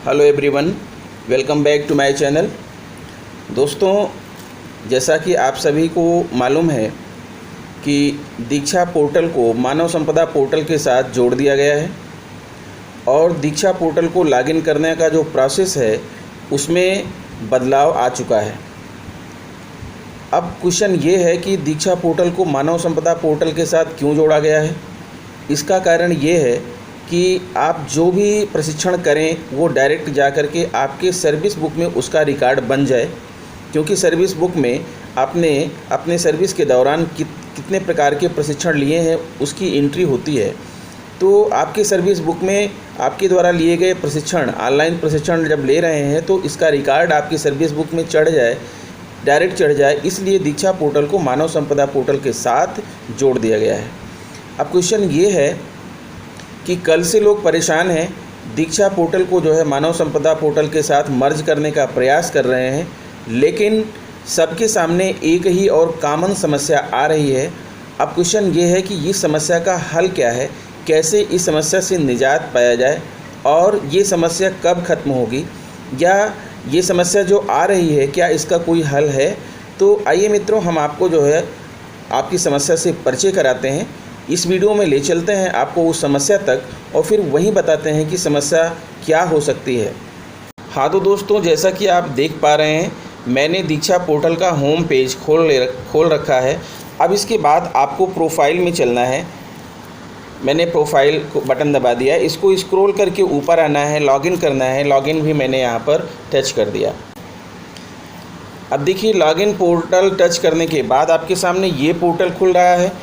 Hello everyone, welcome back to my channel. दोस्तों, जैसा कि आप सभी को मालूम है कि दीक्षा पोर्टल को मानव संपदा पोर्टल के साथ जोड़ दिया गया है और दीक्षा पोर्टल को लॉगिन करने का जो प्रोसेस है उसमें बदलाव आ चुका है। अब क्वेश्चन ये है कि दीक्षा पोर्टल को मानव संपदा पोर्टल के साथ क्यों जोड़ा गया है। इसका कारण ये है कि आप जो भी प्रशिक्षण करें वो डायरेक्ट जा कर के आपके सर्विस बुक में उसका रिकॉर्ड बन जाए, क्योंकि सर्विस बुक में आपने अपने सर्विस के दौरान कितने प्रकार के प्रशिक्षण लिए हैं उसकी एंट्री होती है। तो आपके सर्विस बुक में आपके द्वारा लिए गए प्रशिक्षण, ऑनलाइन प्रशिक्षण जब ले रहे हैं तो इसका रिकॉर्ड आपकी सर्विस बुक में चढ़ जाए, डायरेक्ट चढ़ जाए। इसलिए दीक्षा पोर्टल को मानव संपदा पोर्टल के साथ जोड़ दिया गया है। अब क्वेश्चन ये है कि कल से लोग परेशान हैं, दीक्षा पोर्टल को जो है मानव संपदा पोर्टल के साथ मर्ज करने का प्रयास कर रहे हैं, लेकिन सबके सामने एक ही और कॉमन समस्या आ रही है। अब क्वेश्चन ये है कि इस समस्या का हल क्या है, कैसे इस समस्या से निजात पाया जाए और ये समस्या कब ख़त्म होगी, या ये समस्या जो आ रही है क्या इसका कोई हल है। तो आइए मित्रों, हम आपको जो है आपकी समस्या से परिचय कराते हैं। इस वीडियो में ले चलते हैं आपको उस समस्या तक और फिर वहीं बताते हैं कि समस्या क्या हो सकती है। हाँ तो दोस्तों, जैसा कि आप देख पा रहे हैं, मैंने दीक्षा पोर्टल का होम पेज खोल रखा है। अब इसके बाद आपको प्रोफाइल में चलना है। मैंने प्रोफाइल को बटन दबा दिया, इसको स्क्रॉल करके ऊपर आना है, लॉगिन करना है। लॉगिन भी मैंने यहाँ पर टच कर दिया। अब देखिए, लॉगिन पोर्टल टच करने के बाद आपके सामने ये पोर्टल खुल रहा है।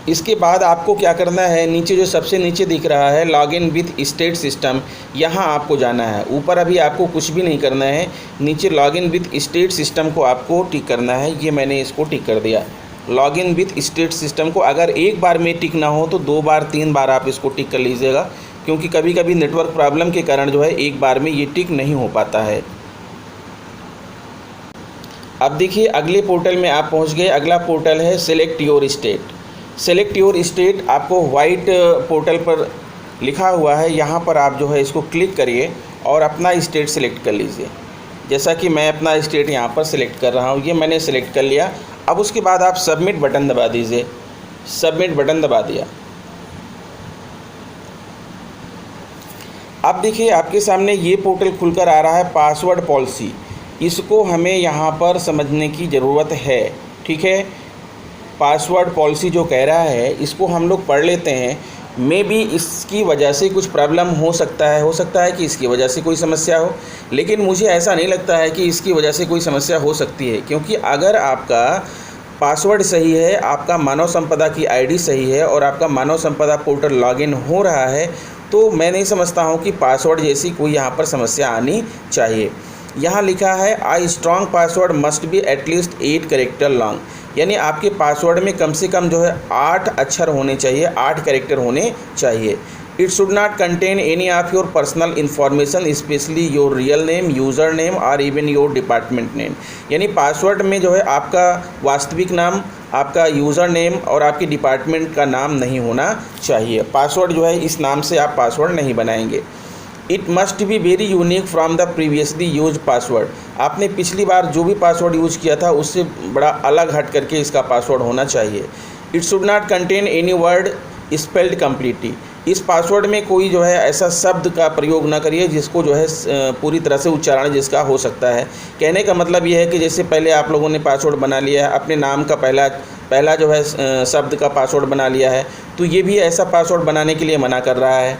इसके बाद आपको क्या करना है, नीचे जो सबसे नीचे दिख रहा है लॉगिन विथ स्टेट सिस्टम, यहाँ आपको जाना है। ऊपर अभी आपको कुछ भी नहीं करना है, नीचे लॉगिन विथ स्टेट सिस्टम को आपको टिक करना है। ये मैंने इसको टिक कर दिया। लॉगिन विथ स्टेट सिस्टम को अगर एक बार में टिक ना हो तो 2 बार 3 बार आप इसको टिक कर लीजिएगा, क्योंकि कभी कभी नेटवर्क प्रॉब्लम के कारण जो है एक बार में ये टिक नहीं हो पाता है। अब देखिए, अगले पोर्टल में आप पहुँच गए। अगला पोर्टल है select your state. Select your state आपको वाइट पोर्टल पर लिखा हुआ है, यहाँ पर आप जो है इसको क्लिक करिए और अपना स्टेट सेलेक्ट कर लीजिए। जैसा कि मैं अपना स्टेट यहाँ पर सेलेक्ट कर रहा हूँ, ये मैंने सेलेक्ट कर लिया। अब उसके बाद आप सबमिट बटन दबा दीजिए। सबमिट बटन दबा दिया। अब देखिए, आपके सामने ये पोर्टल खुलकर आ रहा है पासवर्ड पॉलिसी। इसको हमें यहाँ पर समझने की ज़रूरत है, ठीक है। पासवर्ड पॉलिसी जो कह रहा है इसको हम लोग पढ़ लेते हैं। मे बी इसकी वजह से कुछ प्रॉब्लम हो सकता है कि इसकी वजह से कोई समस्या हो, लेकिन मुझे ऐसा नहीं लगता है कि इसकी वजह से कोई समस्या हो सकती है, क्योंकि अगर आपका पासवर्ड सही है, आपका मानव संपदा की आईडी सही है और आपका मानव संपदा पोर्टल लॉगिन हो रहा है, तो मैं नहीं समझता हूँ कि पासवर्ड जैसी कोई यहाँ पर समस्या आनी चाहिए। यहाँ लिखा है I strong password must be at least 8 character long, यानी आपके पासवर्ड में कम से कम जो है 8 अक्षर होने चाहिए, 8 कैरेक्टर होने चाहिए। It should not contain any of your personal information specially your real name, user name और इवन योर डिपार्टमेंट नेम, यानी पासवर्ड में जो है आपका वास्तविक नाम, आपका यूज़र नेम और आपके डिपार्टमेंट का नाम नहीं होना चाहिए। पासवर्ड जो है इस नाम से आप पासवर्ड नहीं बनाएंगे। It must be very unique from the previously use password, आपने पिछली बार जो भी पासवर्ड यूज़ किया था उससे बड़ा अलग हट करके इसका पासवर्ड होना चाहिए। It should not contain any word spelled completely, इस पासवर्ड में कोई जो है ऐसा शब्द का प्रयोग ना करिए जिसको जो है पूरी तरह से उच्चारण जिसका हो सकता है। कहने का मतलब ये है कि जैसे पहले आप लोगों ने पासवर्ड बना लिया है, अपने नाम का पहला जो है शब्द का पासवर्ड बना लिया है, तो ये भी ऐसा पासवर्ड बनाने के लिए मना कर रहा है।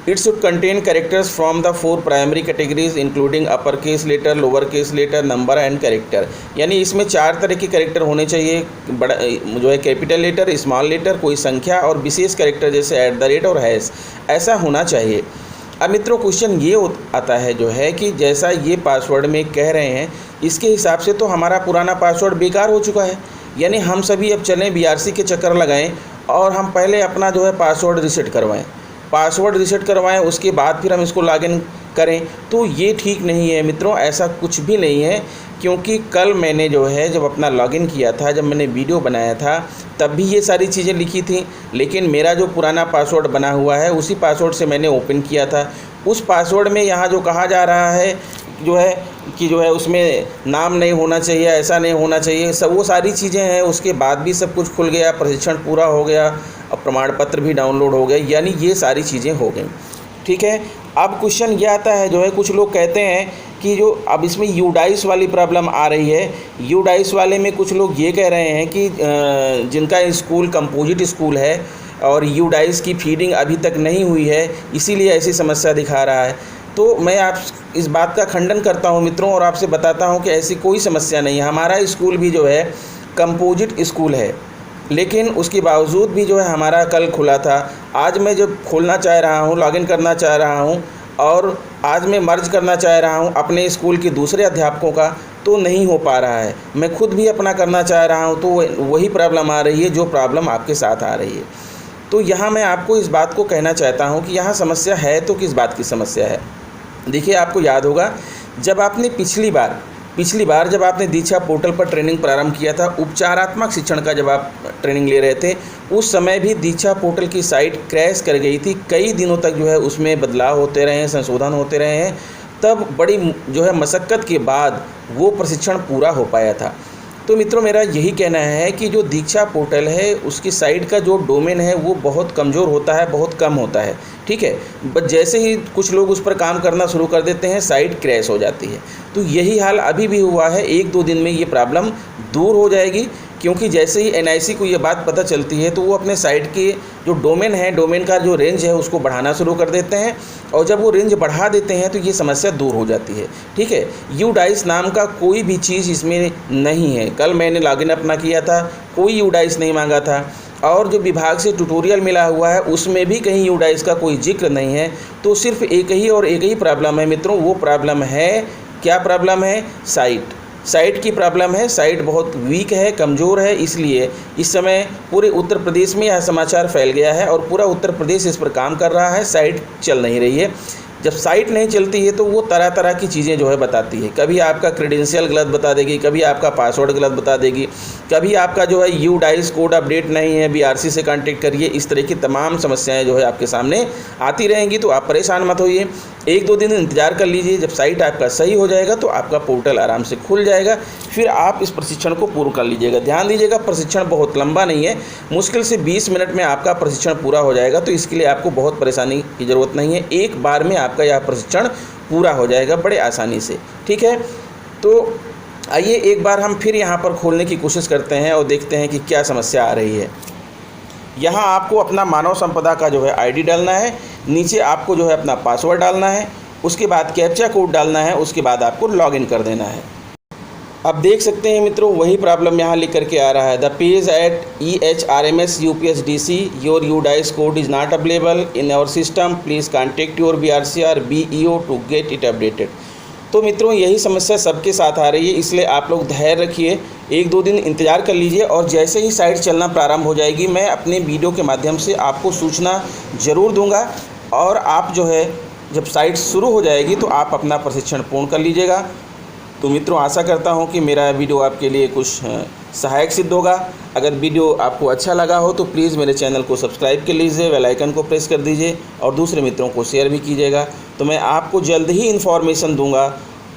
It should contain characters from the 4 primary categories including upper case letter, lower case letter, number and character, यानी इसमें 4 तरह के कैरेक्टर होने चाहिए। बड़ा जो है कैपिटल लेटर, स्मॉल लेटर, कोई संख्या और विशेष कैरेक्टर जैसे @ और हैश, ऐसा होना चाहिए। अब मित्रों, क्वेश्चन ये आता है जो है कि जैसा ये पासवर्ड में कह रहे हैं इसके हिसाब से तो हमारा पुराना पासवर्ड बेकार हो चुका है, यानी हम सभी अब चलें BRC के चक्कर लगाएं और हम पहले अपना जो है पासवर्ड रीसेट करवाएं, उसके बाद फिर हम इसको लॉगिन करें, तो ये ठीक नहीं है मित्रों। ऐसा कुछ भी नहीं है। क्योंकि कल मैंने जो है जब अपना लॉगिन किया था, जब मैंने वीडियो बनाया था, तब भी ये सारी चीज़ें लिखी थी, लेकिन मेरा जो पुराना पासवर्ड बना हुआ है उसी पासवर्ड से मैंने ओपन किया था। उस पासवर्ड में यहाँ जो कहा जा रहा है जो है उसमें नाम नहीं होना चाहिए, ऐसा नहीं होना चाहिए, सब वो सारी चीज़ें हैं। उसके बाद भी सब कुछ खुल गया, प्रशिक्षण पूरा हो गया और प्रमाण पत्र भी डाउनलोड हो गया, यानी ये सारी चीज़ें हो गई। ठीक है, अब क्वेश्चन ये आता है जो है, कुछ लोग कहते हैं कि जो अब इसमें यूडाइस वाली प्रॉब्लम आ रही है। यूडाइस वाले में कुछ लोग ये कह रहे हैं कि जिनका स्कूल कंपोजिट स्कूल है और यूडाइस की फीडिंग अभी तक नहीं हुई है, इसीलिए ऐसी समस्या दिखा रहा है। तो मैं आप इस बात का खंडन करता हूं मित्रों और आपसे बताता हूं कि ऐसी कोई समस्या नहीं है। हमारा स्कूल भी जो है कंपोजिट स्कूल है, लेकिन उसके बावजूद भी जो है हमारा कल खुला था। आज मैं जब खोलना चाह रहा हूं, लॉगिन करना चाह रहा हूं और आज मैं मर्ज करना चाह रहा हूं अपने स्कूल के दूसरे अध्यापकों का, तो नहीं हो पा रहा है। मैं खुद भी अपना करना चाह रहा हूं तो वही प्रॉब्लम आ रही है जो प्रॉब्लम आपके साथ आ रही है। तो यहाँ मैं आपको इस बात को कहना चाहता हूँ कि यहाँ समस्या है तो किस बात की समस्या है। देखिए, आपको याद होगा जब आपने पिछली बार जब आपने दीक्षा पोर्टल पर ट्रेनिंग प्रारंभ किया था, उपचारात्मक शिक्षण का जब आप ट्रेनिंग ले रहे थे, उस समय भी दीक्षा पोर्टल की साइट क्रैश कर गई थी। कई दिनों तक जो है उसमें बदलाव होते रहे हैं, संशोधन होते रहे हैं, तब बड़ी जो है मशक्क़त के बाद वो प्रशिक्षण पूरा हो पाया था। तो मित्रों, मेरा यही कहना है कि जो दीक्षा पोर्टल है उसकी साइट का जो डोमेन है वो बहुत कमज़ोर होता है, बहुत कम होता है। ठीक है, बस जैसे ही कुछ लोग उस पर काम करना शुरू कर देते हैं, साइट क्रैश हो जाती है। तो यही हाल अभी भी हुआ है। 1-2 दिन में ये प्रॉब्लम दूर हो जाएगी, क्योंकि जैसे ही NIC को ये बात पता चलती है तो वो अपने साइट के जो डोमेन है, डोमेन का जो रेंज है उसको बढ़ाना शुरू कर देते हैं, और जब वो रेंज बढ़ा देते हैं तो ये समस्या दूर हो जाती है। ठीक है, यूडाइस नाम का कोई भी चीज़ इसमें नहीं है। कल मैंने लॉगिन अपना किया था, कोई यूडाइस नहीं मांगा था, और जो विभाग से ट्यूटोरियल मिला हुआ है उसमें भी कहीं यूडाइस का कोई जिक्र नहीं है। तो सिर्फ एक ही प्रॉब्लम है मित्रों। वो प्रॉब्लम है, क्या प्रॉब्लम है? साइट की प्रॉब्लम है। साइट बहुत वीक है, कमज़ोर है, इसलिए इस समय पूरे उत्तर प्रदेश में यह समाचार फैल गया है और पूरा उत्तर प्रदेश इस पर काम कर रहा है। साइट चल नहीं रही है। जब साइट नहीं चलती है तो वो तरह तरह की चीज़ें जो है बताती है। कभी आपका क्रेडेंशियल गलत बता देगी, कभी आपका पासवर्ड गलत बता देगी, कभी आपका जो है यूडाइस कोड अपडेट नहीं है, BRC से कांटेक्ट करिए। इस तरह की तमाम समस्याएं जो है आपके सामने आती रहेंगी। तो आप परेशान मत होइए, 1-2 दिन इंतज़ार कर लीजिए। जब साइट आपका सही हो जाएगा तो आपका पोर्टल आराम से खुल जाएगा, फिर आप इस प्रशिक्षण को पूर्ण कर लीजिएगा। ध्यान दीजिएगा, प्रशिक्षण बहुत लंबा नहीं है, मुश्किल से 20 मिनट में आपका प्रशिक्षण पूरा हो जाएगा। तो इसके लिए आपको बहुत परेशानी की ज़रूरत नहीं है, एक बार में आपका यह प्रशिक्षण पूरा हो जाएगा बड़े आसानी से। ठीक है, तो आइए एक बार हम फिर यहाँ पर खोलने की कोशिश करते हैं और देखते हैं कि क्या समस्या आ रही है। यहाँ आपको अपना मानव संपदा का जो है ID डालना है, नीचे आपको जो है अपना पासवर्ड डालना है, उसके बाद कैप्चा कोड डालना है, उसके बाद आपको लॉगिन कर देना है। अब देख सकते हैं मित्रों, वही प्रॉब्लम यहाँ लिख करके आ रहा है, the page at EHRMS UPSDC your UDISE code is not available in our system, please contact your BRC और BEO to get it updated. तो मित्रों, यही समस्या सबके साथ आ रही है, इसलिए आप लोग धैर्य रखिए, 1-2 दिन इंतज़ार कर लीजिए, और जैसे ही साइट चलना प्रारंभ हो जाएगी मैं अपने वीडियो के माध्यम से आपको सूचना ज़रूर दूंगा। और आप जो है जब साइट शुरू हो जाएगी तो आप अपना प्रशिक्षण पूर्ण कर लीजिएगा। तो मित्रों, आशा करता हूं कि मेरा वीडियो आपके लिए कुछ सहायक सिद्ध होगा। अगर वीडियो आपको अच्छा लगा हो तो प्लीज़ मेरे चैनल को सब्सक्राइब कर लीजिए, बेल आइकन को प्रेस कर दीजिए और दूसरे मित्रों को शेयर भी कीजिएगा। तो मैं आपको जल्द ही इन्फॉर्मेशन दूंगा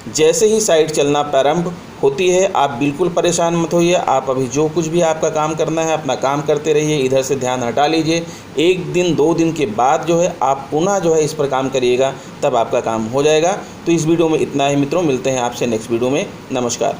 जैसे ही साइट चलना प्रारंभ होती है। आप बिल्कुल परेशान मत होइए, आप अभी जो कुछ भी आपका काम करना है अपना काम करते रहिए, इधर से ध्यान हटा लीजिए। 1-2 दिन के बाद जो है आप पुनः जो है इस पर काम करिएगा, तब आपका काम हो जाएगा। तो इस वीडियो में इतना ही मित्रों, मिलते हैं आपसे नेक्स्ट वीडियो में। नमस्कार।